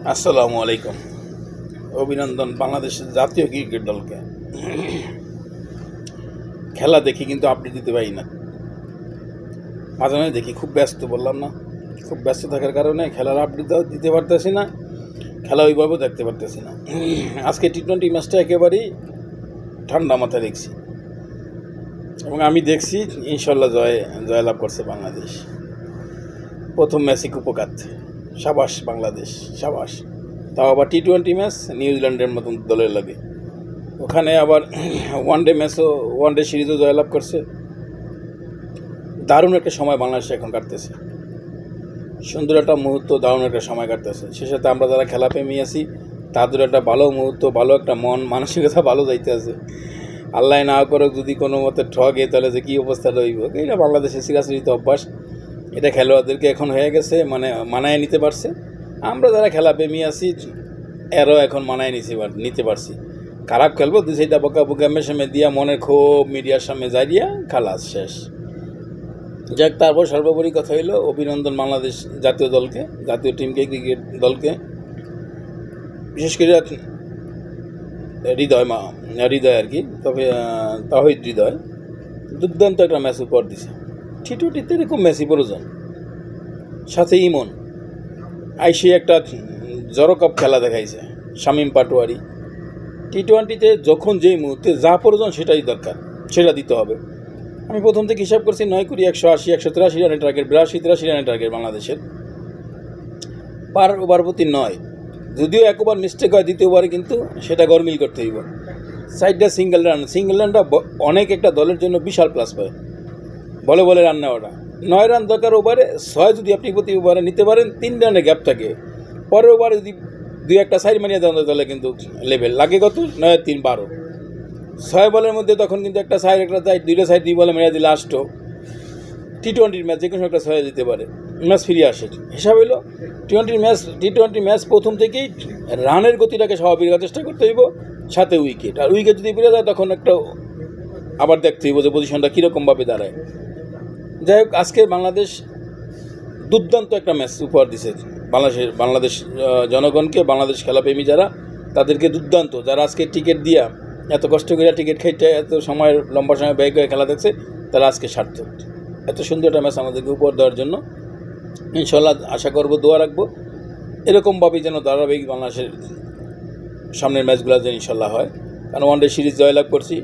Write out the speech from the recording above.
আসসালামু আলাইকুম। অভিনন্দন বাংলাদেশের জাতীয় ক্রিকেট দলকে। খেলা দেখি কিন্তু আপডেট দিতে পারি না, মাঝে মাঝে দেখি। খুব ব্যস্ত, বললাম না, খুব ব্যস্ত থাকার কারণে খেলার আপডেট দিতে পারতেছি না, খেলা ওইভাবেও দেখতে পারতেছি না। আজকে টি-20 ম্যাচটা একেবারেই ঠান্ডা মাথায় দেখছি, এবং আমি দেখছি ইনশাল্লাহ জয়লাভ করছে বাংলাদেশ। প্রথম ম্যাচই কুপকাত, সাবাস বাংলাদেশ, সাবাস। তাও আবার টি-20 ম্যাচ নিউজিল্যান্ডের মতন দলের লাগে। ওখানে আবার ওয়ানডে সিরিজও জয়লাভ করছে। দারুণ একটা সময় বাংলাদেশে এখন কাটতেছে, সুন্দর একটা মুহূর্ত, দারুণ একটা সময় কাটতেছে। সে সাথে আমরা যারা খেলাপ্রেমী আছি তাদের একটা ভালো মুহূর্ত, ভালো একটা মানসিকতা ভালো যাইতে আছে। আল্লাহ না করে যদি কোনো মতে ঠকে, তাহলে যে কী অবস্থা রইব, এটা বাংলাদেশের চিরাচরিত অভ্যাস। এটা খেলোয়াড়দেরকে এখন হয়ে গেছে, মানায় নিতে পারছে। আমরা যারা খেলাপ্রেমী আছি এরও এখন মানায় নিতে পারছি। খারাপ খেলবো, দুই সাইডটা বকা মেশামে দিয়া মনের ক্ষোভ মিডিয়ার সামনে যাইয়া খালাস শেষ। যাক, তারপর সর্বোপরি কথা হইল অভিনন্দন বাংলাদেশ জাতীয় দলকে, জাতীয় টিমকে, ক্রিকেট দলকে, বিশেষ করে হৃদয় আর কি, তবে তাহিদ হৃদয় দুর্দান্ত একটা ম্যাচ উপহার দিছে। টি-20তে এরকম ম্যাচই প্রয়োজন। সাথে ইমন আইসে একটা জড়কাপ খেলা দেখাইছে। শামীম পাটোয়ারি টি-20তে যখন যেই মুহূর্তে যা প্রয়োজন সেটাই দরকার, সেটা দিতে হবে। আমি প্রথম থেকে হিসাব করছি 9 কোটি 180 183 রানের টার্গেট, 82-83 রানের টার্গেট বাংলাদেশের। পার ওভার প্রতি 9, যদিও একবার মিস্টেক হয় দ্বিতীয়বারে, কিন্তু সেটা গরমিল করতে হইব। সাইডটা সিঙ্গেল রানটা অনেক একটা দলের জন্য বিশাল প্লাস পায়। বলে রান নেওয়াটা 9 রান দরকার ওভারে, 6 যদি আপনি প্রতি ওভারে নিতে পারেন, 3 রানের গ্যাপ থাকে। পরের ওভারে যদি 2-1 সাইড মারিয়ে দেওয়া তাহলে কিন্তু লেভেল লাগে কত, 9-3 12। 6 বলের মধ্যে তখন কিন্তু একটা সাইড 2টা সাইড 2 বলে মেরে দিলে লাস্টও টি-20 ম্যাচ যে কোনো একটা 6 দিতে পারে, ম্যাচ ফিরিয়ে আসে। হিসাব হইল টি-20 ম্যাচ প্রথম থেকেই রানের গতিটাকে স্বাভাবিক রাখার চেষ্টা করতে হইব, সাথে উইকেট। আর উইকেট যদি ফিরে যায় তখন একটা আবার দেখতে হইব যে পজিশনটা কীরকমভাবে দাঁড়ায়। যাই হোক, আজকে বাংলাদেশ দুর্দান্ত একটা ম্যাচ উপহার দিছে বাংলাদেশ জনগণকে, বাংলাদেশ খেলাপ্রেমী যারা, তাদেরকে দুর্দান্ত। যারা আজকে টিকিট দিয়া এত কষ্ট করে টিকিট খাইতে, এত সময় লম্বা সময় ব্যয় করে খেলা দেখছে, তারা আজকে সার্থক। এত সুন্দর একটা ম্যাচ আমাদেরকে উপহার দেওয়ার জন্য ইনশাল্লাহ আশা করব, দোয়া রাখবো এরকমভাবেই যেন ধারাবাহিক বাংলাদেশের সামনের ম্যাচগুলো যেন ইনশাল্লাহ হয়। কারণ ওয়ানডে সিরিজ জয়লাভ করছি,